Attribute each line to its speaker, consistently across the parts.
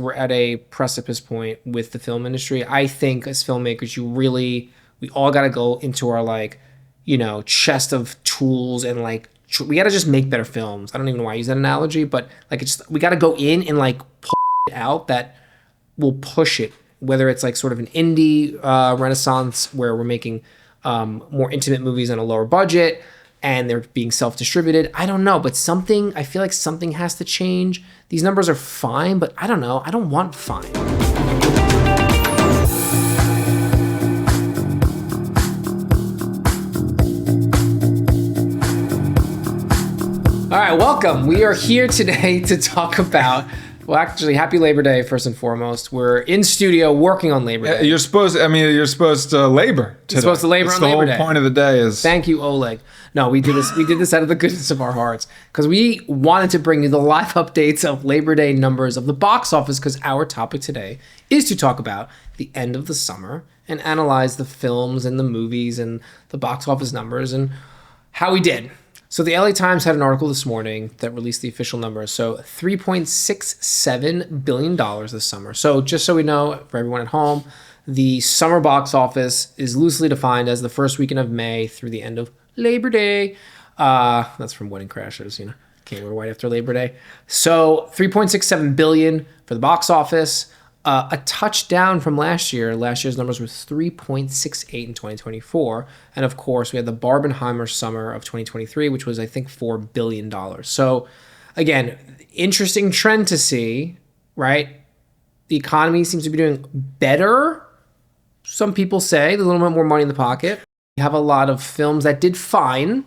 Speaker 1: We're at a precipice point with the film industry. I think as filmmakers, we all got to go into our chest of tools and we got to just make better films. I don't even know why I use that analogy, but we got to go in and pull it out that will push it, whether it's sort of an indie renaissance where we're making more intimate movies on a lower budget and they're being self-distributed. I don't know, but I feel like something has to change. These numbers are fine, but I don't know. I don't want fine. All right, welcome. We are here today to talk about, well, actually, happy Labor Day, first and foremost. We're in studio working on Labor Day.
Speaker 2: You're supposed to labor today.
Speaker 1: You're supposed to labor on Labor Day.
Speaker 2: The whole point of the day is...
Speaker 1: Thank you, Oleg. No, we did this out of the goodness of our hearts because we wanted to bring you the live updates of Labor Day numbers of the box office, because our topic today is to talk about the end of the summer and analyze the films and the movies and the box office numbers and how we did. So the LA Times had an article this morning that released the official numbers. So $3.67 billion this summer. So just so we know, for everyone at home, the summer box office is loosely defined as the first weekend of May through the end of Labor Day. That's from Wedding Crashers, came right after Labor Day. So $3.67 billion for the box office. A touchdown from last year. Last year's numbers were 3.68 in 2024. And of course, we had the Barbenheimer summer of 2023, which was, I think, $4 billion. So again, interesting trend to see, right? The economy seems to be doing better. Some people say there's a little bit more money in the pocket. We have a lot of films that did fine,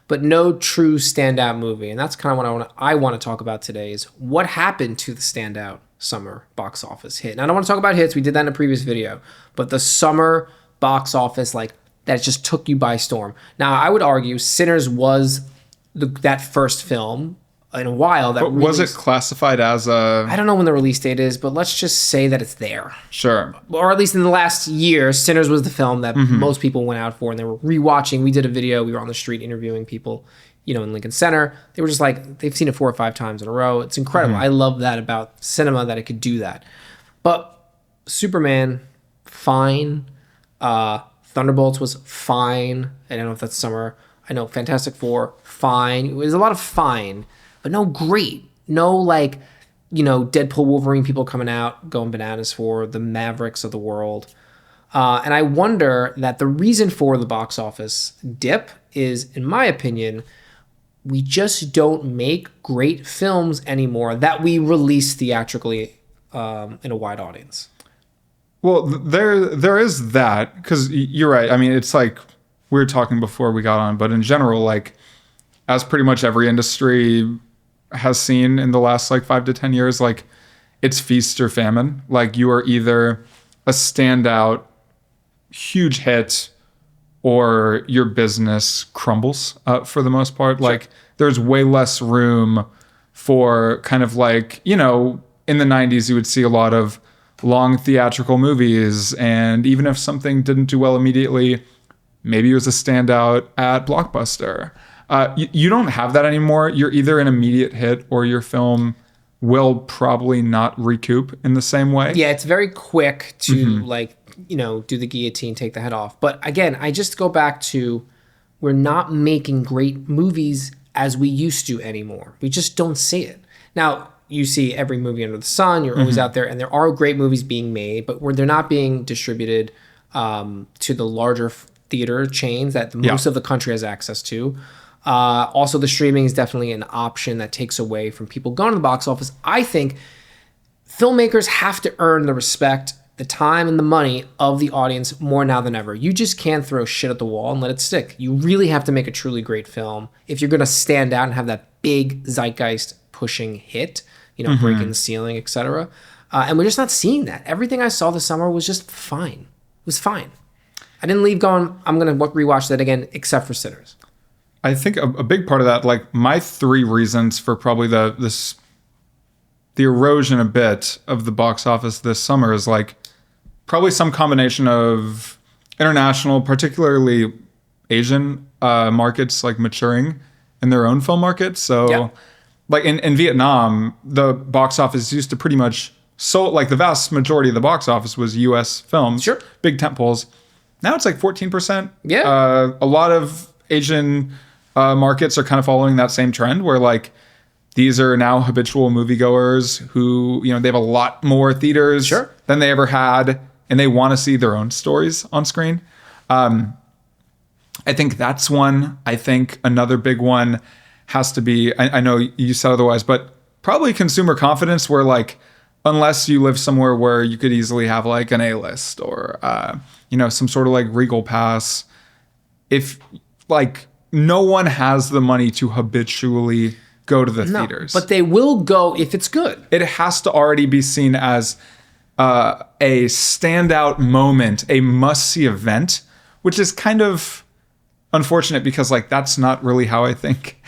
Speaker 1: but no true standout movie. And that's kind of what I want to talk about today is what happened to the standout summer box office hit. And I don't want to talk about hits. We did that in a previous video. But the summer box office, that just took you by storm. Now, I would argue Sinners was that first film in a while.
Speaker 2: Was it classified as a...
Speaker 1: I don't know when the release date is, but let's just say that it's there.
Speaker 2: Sure.
Speaker 1: Or at least in the last year, Sinners was the film that most people went out for and they were rewatching. We did a video. We were on the street interviewing people, in Lincoln Center. They were just they've seen it 4 or 5 times in a row. It's incredible. I love that about cinema, that it could do that. But Superman, fine. Thunderbolts was fine. I don't know if that's summer. I know Fantastic Four, fine. It was a lot of fine, but no great. No Deadpool, Wolverine people coming out, going bananas for the Mavericks of the world. And I wonder that the reason for the box office dip is, in my opinion, we just don't make great films anymore that we release theatrically in a wide audience.
Speaker 2: Well, there is that, because you're right. I mean, it's we were talking before we got on, but in general, as pretty much every industry has seen in the last 5 to 10 years, it's feast or famine. You are either a standout huge hit or your business crumbles for the most part. Sure. There's way less room for kind of in the 90s, you would see a lot of long theatrical movies. And even if something didn't do well immediately, maybe it was a standout at Blockbuster. You don't have that anymore. You're either an immediate hit or your film will probably not recoup in the same way.
Speaker 1: Yeah, it's very quick to do the guillotine, take the head off. But again, I just go back to, we're not making great movies as we used to anymore. We just don't see it. Now, you see every movie under the sun. You're always out there, and there are great movies being made, but they're not being distributed to the larger theater chains that most of the country has access to. Also, the streaming is definitely an option that takes away from people going to the box office. I think filmmakers have to earn the respect, the time, and the money of the audience more now than ever. You just can't throw shit at the wall and let it stick. You really have to make a truly great film if you're going to stand out and have that big zeitgeist pushing hit, breaking the ceiling, etc. And we're just not seeing that. Everything I saw this summer was just fine. It was fine. I didn't leave going, I'm going to rewatch that again, except for Sinners.
Speaker 2: I think a big part of that, my 3 reasons for probably the erosion a bit of the box office this summer is probably some combination of international, particularly Asian markets, maturing in their own film markets. So in Vietnam, the box office used to pretty much so like the vast majority of the box office was US films,
Speaker 1: Sure.
Speaker 2: big tentpoles. Now it's like 14%.
Speaker 1: Yeah.
Speaker 2: A lot of Asian markets are kind of following that same trend where like these are now habitual moviegoers who, you know, they have a lot more theaters
Speaker 1: Sure.
Speaker 2: than they ever had, and they want to see their own stories on screen. I think that's one. I think another big one has to be, I know you said otherwise, but probably consumer confidence, where like, unless you live somewhere where you could easily have like an A-list or, you know, some sort of like Regal pass, if like no one has the money to habitually go to the theaters.
Speaker 1: But they will go if it's good.
Speaker 2: It has to already be seen as a standout moment, a must-see event, which is kind of unfortunate because like that's not really how I think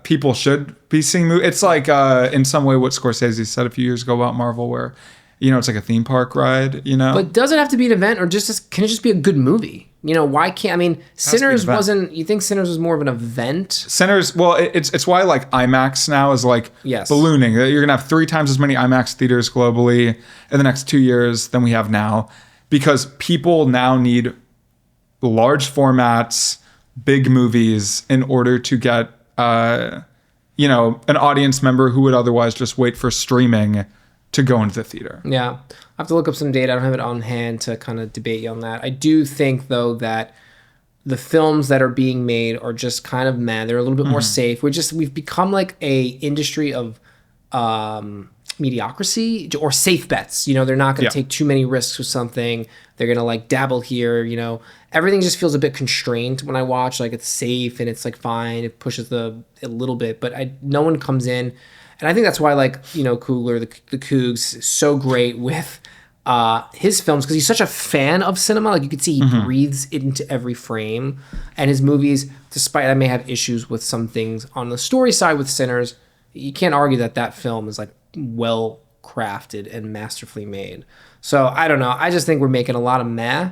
Speaker 2: people should be seeing movies. It's like in some way what Scorsese said a few years ago about Marvel, where, you know, it's like a theme park ride, you know?
Speaker 1: But does it have to be an event, or can it just be a good movie? You know, why can't, I mean, Sinners wasn't, you think Sinners was more of an event?
Speaker 2: Sinners, well, it's why like IMAX now is like
Speaker 1: Yes.
Speaker 2: ballooning. You're going to have 3 times as many IMAX theaters globally in the next 2 years than we have now, because people now need large formats, big movies in order to get, you know, an audience member who would otherwise just wait for streaming to go into the theater.
Speaker 1: Yeah. I have to look up some data. I don't have it on hand to kind of debate you on that. I do think, though, that the films that are being made are just kind of meh. They're a little bit more safe. We've become like a industry of mediocrity or safe bets. You know, they're not going to take too many risks with something. They're going to like dabble here, you know. Everything just feels a bit constrained when I watch. Like, it's safe and it's like fine. It pushes a little bit, but no one comes in. And I think that's why, like, you know, Coogler, the Cougs, is so great with his films, because he's such a fan of cinema. Like, you could see he breathes into every frame. And his movies, despite I may have issues with some things on the story side with Sinners, you can't argue that film is like well crafted and masterfully made. So I don't know. I just think we're making a lot of meh.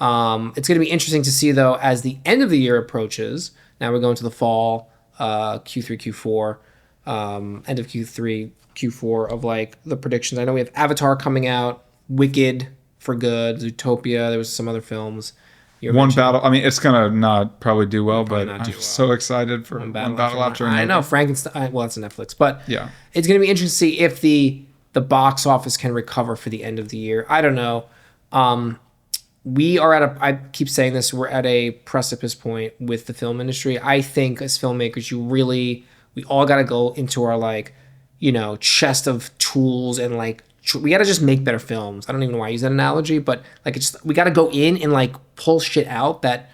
Speaker 1: It's going to be interesting to see, though, as the end of the year approaches. Now we're going to the fall, Q3, Q4. End of Q3, Q4 of like the predictions. I know we have Avatar coming out, Wicked for good, Zootopia. There was some other films.
Speaker 2: One Battle. I mean, it's gonna not probably do well, but I'm so excited for One Battle After Another.
Speaker 1: I know Frankenstein. Well, that's a Netflix, but
Speaker 2: yeah,
Speaker 1: it's gonna be interesting to see if the box office can recover for the end of the year. I don't know. We are I keep saying this. We're at a precipice point with the film industry. I think as filmmakers, we all got to go into our, like, you know, chest of tools and like we got to just make better films. I don't even know why I use that analogy, but like we got to go in and like pull shit out that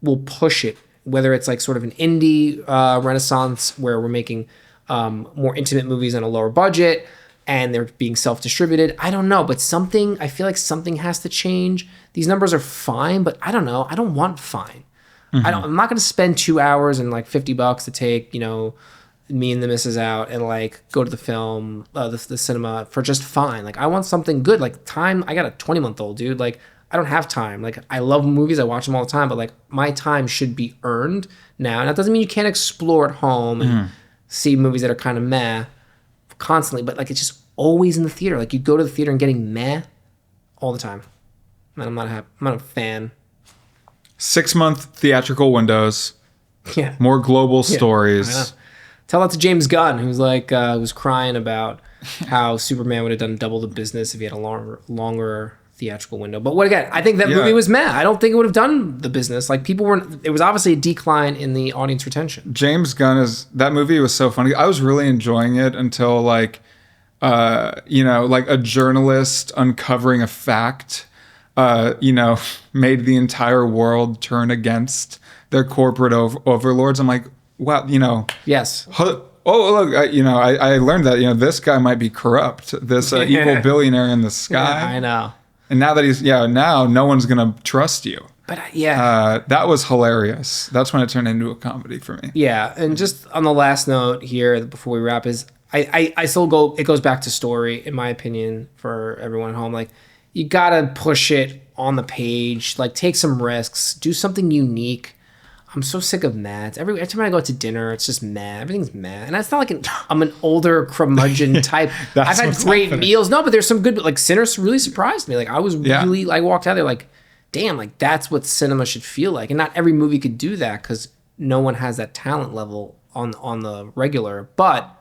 Speaker 1: will push it, whether it's like sort of an indie renaissance where we're making more intimate movies on a lower budget and they're being self-distributed. I don't know, but I feel like something has to change. These numbers are fine, but I don't know. I don't want fine. I'm not going to spend 2 hours and like $50 to take, you know, me and the missus out and like go to the film, the cinema for just fine. Like, I want something good. Like, time. I got a 20-month-old, dude. Like, I don't have time. Like, I love movies. I watch them all the time, but like my time should be earned now. And that doesn't mean you can't explore at home and see movies that are kind of meh constantly, but like it's just always in the theater. Like, you go to the theater and getting meh all the time. Man, I'm not a fan.
Speaker 2: 6-month theatrical windows.
Speaker 1: Yeah.
Speaker 2: More global stories.
Speaker 1: Tell that to James Gunn, who's like was crying about how Superman would have done double the business if he had a longer theatrical window. But what again? I think that movie was meh. I don't think it would have done the business. Like, people weren't. It was obviously a decline in the audience retention.
Speaker 2: James Gunn that movie was so funny. I was really enjoying it until like, you know, like a journalist uncovering a fact, you know, made the entire world turn against their corporate overlords. I'm like, wow, you know.
Speaker 1: Yes.
Speaker 2: Oh, look, you know, I learned that, you know, this guy might be corrupt. This evil billionaire in the sky.
Speaker 1: Yeah, I know.
Speaker 2: And now that now no one's going to trust you.
Speaker 1: But
Speaker 2: that was hilarious. That's when it turned into a comedy for me.
Speaker 1: Yeah. And just on the last note here before we wrap is I still it goes back to story, in my opinion, for everyone at home. Like, you got to push it on the page, like take some risks, do something unique. I'm so sick of mad. Every time I go out to dinner, it's just mad. Everything's mad. And it's not like I'm an older curmudgeon type. I've had great meals. No, but there's some good, like Sinners really surprised me. Like I was really, I walked out there like, damn, like that's what cinema should feel like. And not every movie could do that because no one has that talent level on the regular. But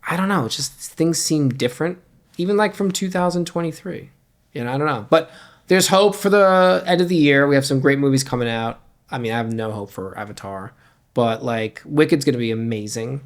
Speaker 1: I don't know. It's just things seem different, even like from 2023. You know, I don't know. But there's hope for the end of the year. We have some great movies coming out. I mean, I have no hope for Avatar, but like Wicked's going to be amazing.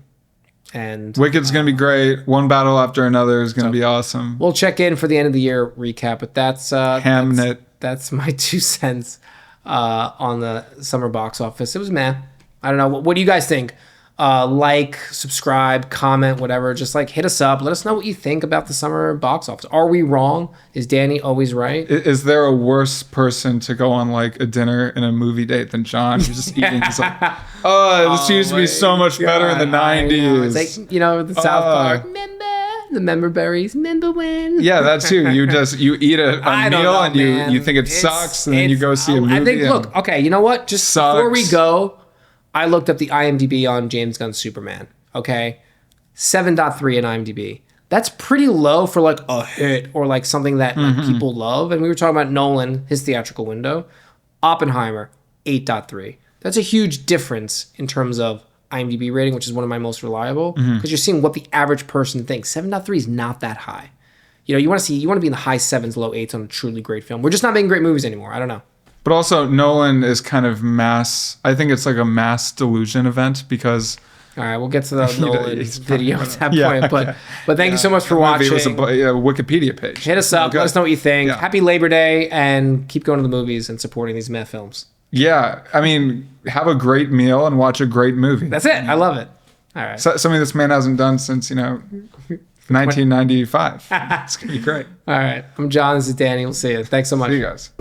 Speaker 1: And
Speaker 2: Wicked's going to be great. One battle after another is going to be awesome.
Speaker 1: We'll check in for the end of the year recap, but that's
Speaker 2: Hamnet.
Speaker 1: That's my 2 cents on the summer box office. It was meh. I don't know. What do you guys think? Like, subscribe, comment, whatever. Just like hit us up. Let us know what you think about the summer box office. Are we wrong? Is Danny always right?
Speaker 2: Is there a worse person to go on like a dinner and a movie date than John? Who's just eating. He's like, this used to be so much better in the 90s.
Speaker 1: It's like, the South Park. Remember the member berries? Remember when?
Speaker 2: Yeah, that too. You eat a meal and you think it sucks, and then you go see a movie.
Speaker 1: I think. Look, okay. You know what? Just before we go, I looked up the IMDb on James Gunn's Superman. Okay, 7.3 in IMDb. That's pretty low for like a hit or like something that like, people love. And we were talking about Nolan, his theatrical window. Oppenheimer, 8.3. That's a huge difference in terms of IMDb rating, which is one of my most reliable, because you're seeing what the average person thinks. 7.3 is not that high. You want to be in the high 7s, low 8s on a truly great film. We're just not making great movies anymore. I don't know.
Speaker 2: But also, Nolan is kind of mass. I think it's like a mass delusion event because.
Speaker 1: All right, we'll get to the Nolan video at that point. But thank you so much for watching.
Speaker 2: It was a Wikipedia page.
Speaker 1: Hit us up. Let us know what you think. Yeah. Happy Labor Day, and keep going to the movies and supporting these meh films.
Speaker 2: Yeah, I mean, have a great meal and watch a great movie.
Speaker 1: That's it. I love it. All right.
Speaker 2: Something this man hasn't done since 1995. It's gonna be great.
Speaker 1: All right. I'm John. This is Danny. We'll see you. Thanks so much.
Speaker 2: See you guys.